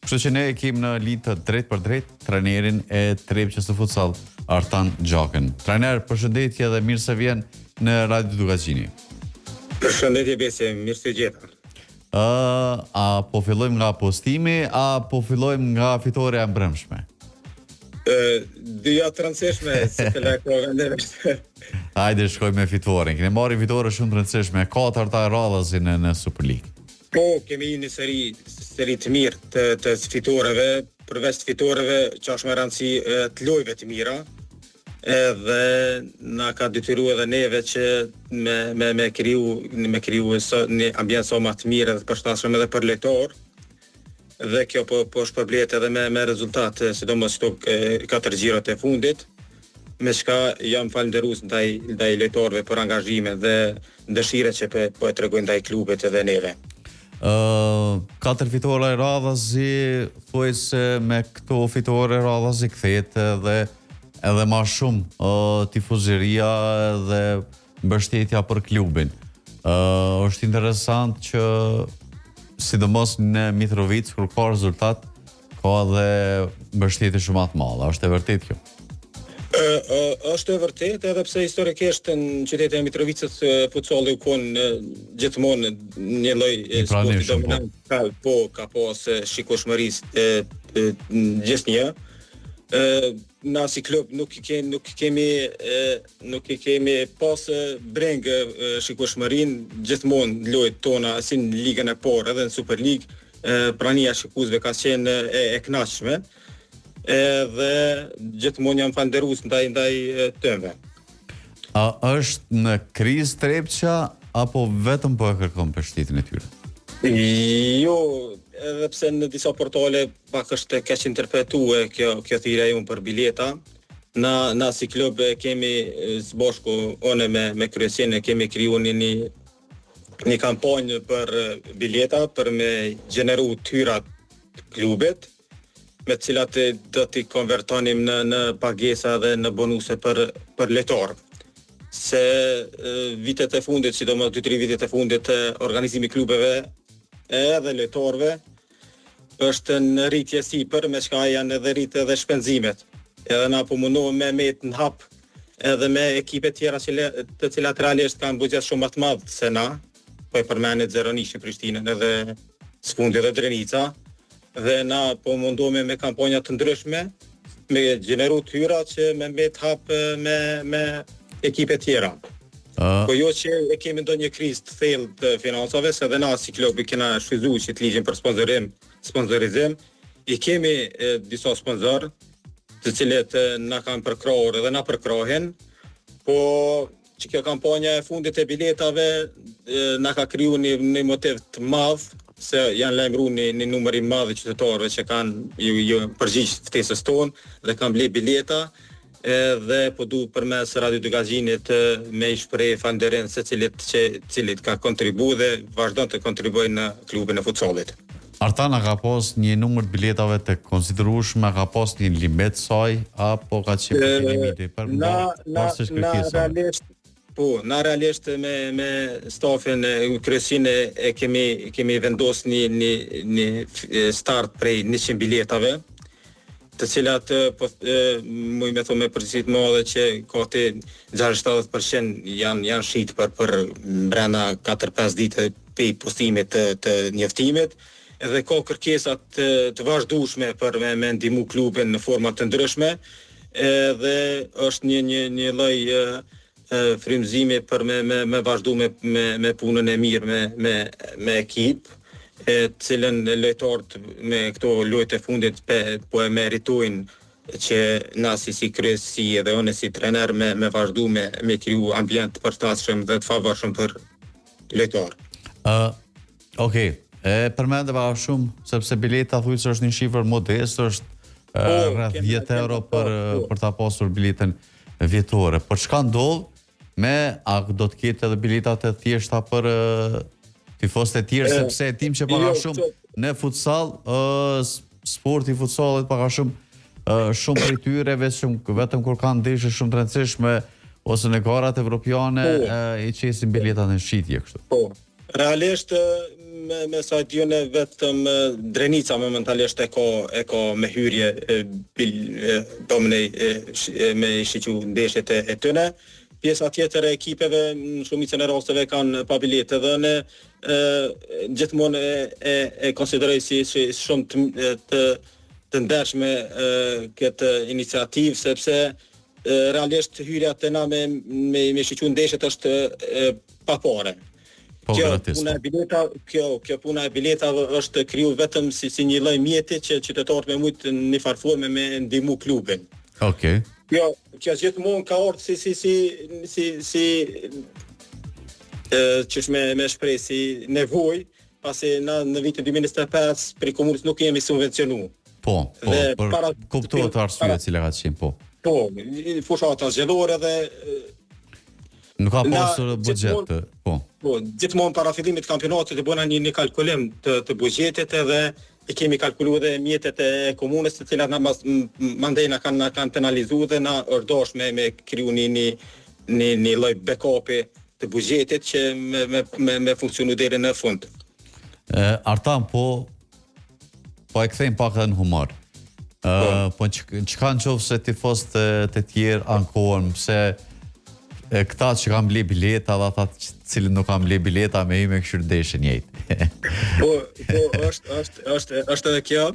Kështu që ne e kemi në lidhje të drejt për drejt trajnerin e Trepçës së futsal, Artan Gjakën. Trajner, përshëndetje dhe mirë se vjen në Radio Dugazhini. Përshëndetje Besi, mirë se gjeta. A po fillojmë nga postimi, a po fillojmë nga fitoria e mbrëmshme? Dyja të rëndësishme, se të lajkove ndërështë. Hajde shkojmë me fitoren. Kene marri fitore shumë të rëndësishme, 4-ta e radhës në Super League. Po, kemi një seri të mirë të fitoreve, përveç të fitoreve që është me rëndësi të lojve të mira, edhe na ka detyruar edhe neve që me kriju një ambient sa më të mirë dhe të përshtatshëm edhe për lojtar. Dhe kjo po shpërblet edhe me rezultate, sidomos këto 4 xhirot e fundit, me çka jam falënderues ndaj lojtarëve për angazhimin dhe dëshirën që po e tregojnë ndaj klubit edhe neve. 4 fitore e radhës, thuaj se me këto fitore e radhës i kthehet edhe më shumë tifozëria dhe mbështetja për klubin. Është interesant që sidomos në Mitrovic kur ka rezultat ka edhe mbështetje shumë të madhe. Është e vërtetë kjo? Është e vërtetë, edhe pse historikisht në qytetin e Mitrovicës futsalli u kon gjithmonë një lloj sporti dominant. Ka pas shikueshmërisë gjithnjë. Na si klub nuk i kemi pas breng shikueshmërinë gjithmonë lojët tona si në ligën e parë edhe në Super League, prania shikuesve ka qenë e kënaqshme. Dhe gjithmonë jam falënderues ndaj tëmve. A është në krizë Trepça apo vetëm po e kërkon mbështetjen e tyre? Jo, edhe pse në disa portale pak është keq interpretuar kjo thirrje jonë për bileta. Na si klub kemi së bashku me kryesinë kemi krijuar një kampanjë për bileta për me gjeneru tyrat klubit, me të cilat do t'i konvertonim në pagesa dhe në bonuse për lojtar. Se vitet e fundit, sidomos 2-3 vitet e fundit, organizimi klubeve edhe lojtarëve është në rritje sipër, me çka janë edhe rritë edhe shpenzimet. Edhe na po mundohemi me të hap edhe me ekipe tjera të cilat realisht kanë buxhet shumë më të madh se na, po e përmendet Zeronishi në Prishtinën edhe Sfundi dhe Drenica. Dhe na po mundohemi me kampanja të ndryshme, me gjeneru tyra që me mbet hap me ekipe tjera. Po jo që e kemi ndonjë krizë të thellë të financave, se dhe na si klub i kena shfrytzuar që të ligjin për sponsorizim, i kemi disa sponsor, të cilët na kanë përkrahur dhe na përkrahin, po që kjo kampanja e fundit e biletave na ka kriju një motiv të madh, se janë lajmëruar një numër i madh qytetarëve që kanë përgjigj ftesës tonë dhe kanë ble bileta, dhe po du përmes Radio Dugazhinit me i shpreh falënderim secilit ka kontribuar dhe vazhdon të kontribuojë në klubin e futsallit. Artana ka pas një numër të biletave të konsiderueshme, ka pas një limit saj apo ka qenë limiti për na realisht me stafin kryesinë e kemi vendosur një start prej 100 biletave, të cilat muj me thonë me përgjithësi të madhe që gati 60-70% janë shit për brenda 4-5 ditë pe postimit të njoftimit, edhe ka kërkesat të vazhdueshme për me ndihmu klubin në forma të ndryshme, edhe është një lloj frymëzimi për me vazhdu me punën e mirë me ekip, të cilën lojtarët me këto lojët e fundit po e meritojnë që na si kryesi edhe unë si trener me vazhdu me kriju ambient të përshtatshëm dhe të favorshëm për lojtar. Okej, përmendeva shumë sepse bileta thuaj se është një shifër modest, është rreth 10 euro për ta pasur biletën vjetore. Po çka ndodh a do të ketë edhe biletat e thjeshta për tifozët e tjerë, sepse e dim që paka shumë në futsal, sporti i futsallit paka shumë prej tyre vetëm kur kanë ndeshje shumë të rëndësishme ose në garat evropiane i qesin biletat në shitje kështu. Po. Realisht me sa diunë vetëm Drenica momentalisht e ka me hyrje domnej me shiqu ndeshjet e tyne. Pjesa tjetër e ekipeve në shumicën e rasteve kanë pa biletë dhe ne gjithmonë e konsideroj si shumë të ndershme këtë iniciativë sepse realisht hyrja te na me shiqu ndeshjet është pa pare. Kjo puna e biletave është kriju vetëm si një lloj mjeti që qytetarët me mujt në një farforme me ndihmu klubin. Okej. Kjo gjithmonë ka ardhur si qysh me shpreh si nevojë, pasi na në vitin 2025 për komunës nuk jemi subvencionu. Po, kuptohet arsyeja e cila ka qenë, po. Po, fushata zgjedhore dhe nuk ka pasur buxhet, po. Po, gjithmonë para fillimit të kampionatit e bëna një kalkulim të buxhetit edhe e kemi kalkuluar dhe mjetet e komunës të cilat na mandej na kanë penalizuar dhe na ordosh me kriju një lloj backupi të buxhetit që me funksionu deri në fund. Artan, po e kthejmë pak edhe në humor. Po çka nëse tifozët të tjerë ankohen pse këta që kam ble bileta dhe ata cilët nuk kam ble bileta me i me këshir deshe njëjtë. Po është edhe kjo.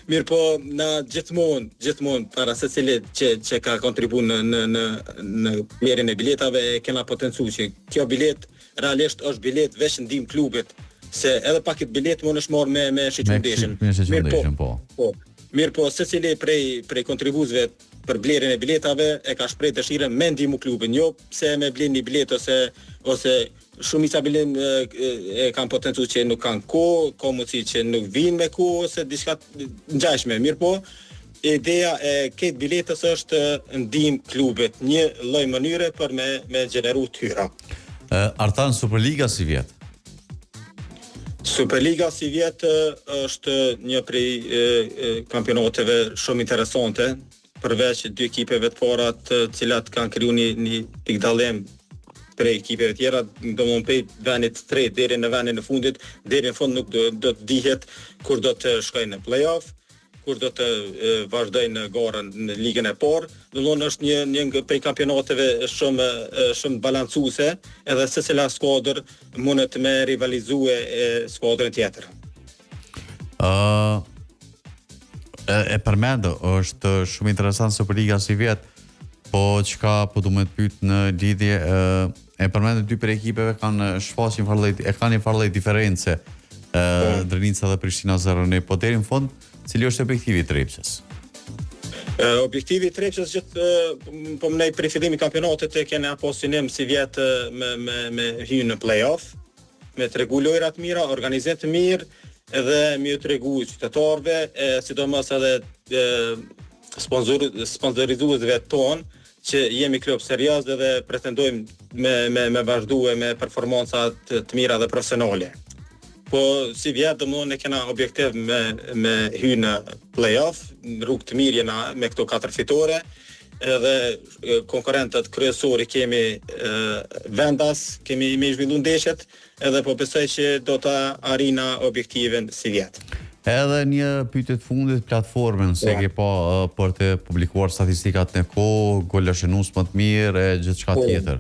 Mirë po na gjithmonë para secilit që ka kontribu në blerjen e biletave kena potencu që kjo bilet realisht është bilet veç ndihmë klubit, se edhe pakit bilet mund është marrë me shiqun deshen. Mirë po secili prej kontribuesve për blerjen e biletave e ka shpreh dëshirën me ndihmu klubin, jo pse me blen një bilet ose shumica bilet e kanë potencu që nuk kanë kohë, ka mundësi që nuk vinë me kohë ose diçka ngjashme. Mirë po, ideja e këtë biletës është ndihmë klubit, një lloj mënyre për me gjeneru tyra. Artan, Superliga si vjet? Superliga si vjet është një prej kampionateve shumë interesante, përveç dy ekipeve të para të cilat kanë kriju një pikdallim prej ekipeve tjera, domthonë prej vendit të tretë deri në vendin e fundit, deri në fund nuk do të dihet kur do të shkojnë në play-off, kur do të vazhdojnë në garën në ligën e parë. Domthonë është një prej kampionateve shumë balancuese, edhe secila skuadër mundet me rivalizue skuadrën tjetër. E përmendë, është shumë interesant Superliga si vjet, po çka po du me të pyet në lidhje, e përmendë dy për ekipeve kanë shfaqur një farë diferencë, Drenica dhe Prishtina 0-1, po deri në fund, cili është objektivi i Trepçës? Objektivi i Trepçës po më për fillimin e kampionatit e kena posicionim si vjet me hyrje në play-off, me tregu lojra të mira, organizim të mirë, edhe mi u tregu qytetarëve, sidomos edhe sponsorizuesve tonë, që jemi klub serioz dhe pretendojmë me vazhdue me performanca të mira dhe profesionale. Po si vjet domthonë ne kena objektiv me hyrje në play-off, në rrugë të mirë jena me këto 4 fitore, edhe konkurrentët kryesorë kemi vendas, kemi me zhvillu ndeshjet, edhe po besoj që do të arina objektiven si vjet. Edhe një pyetje të fundit, platformën, se ke për të publikuar statistikat në kohë, golashënues më të mirë e gjithçka tjetër.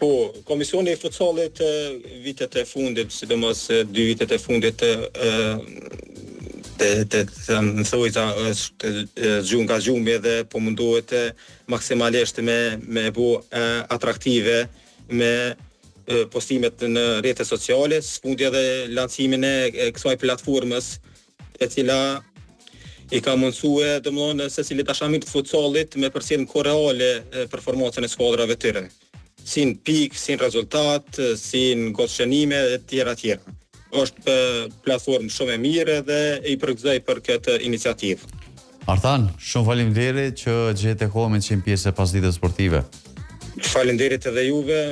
Po, Komisioni i Futsallit vitet e fundit, sidomos 2 vitet e fundit më thojta është gjumë nga gjumi edhe po mundohet maksimalisht me bu atraktive me postimet në rrjetet sociale, sfundi edhe lancimin e kësaj platformës e cila i ka mundësue domthonë secili tashamit të futsallit me përcjellje koreale performancën e skuadrave të tyre. Si në pikë, si në rezultat, si në goshënime e tjera. Është platformë shumë e mirë dhe i përgëzoj për këtë iniciativë. Artan, shumë faleminderit që gjete kohë me qenë pjesë e pasdites sportive. Faleminderit edhe juve.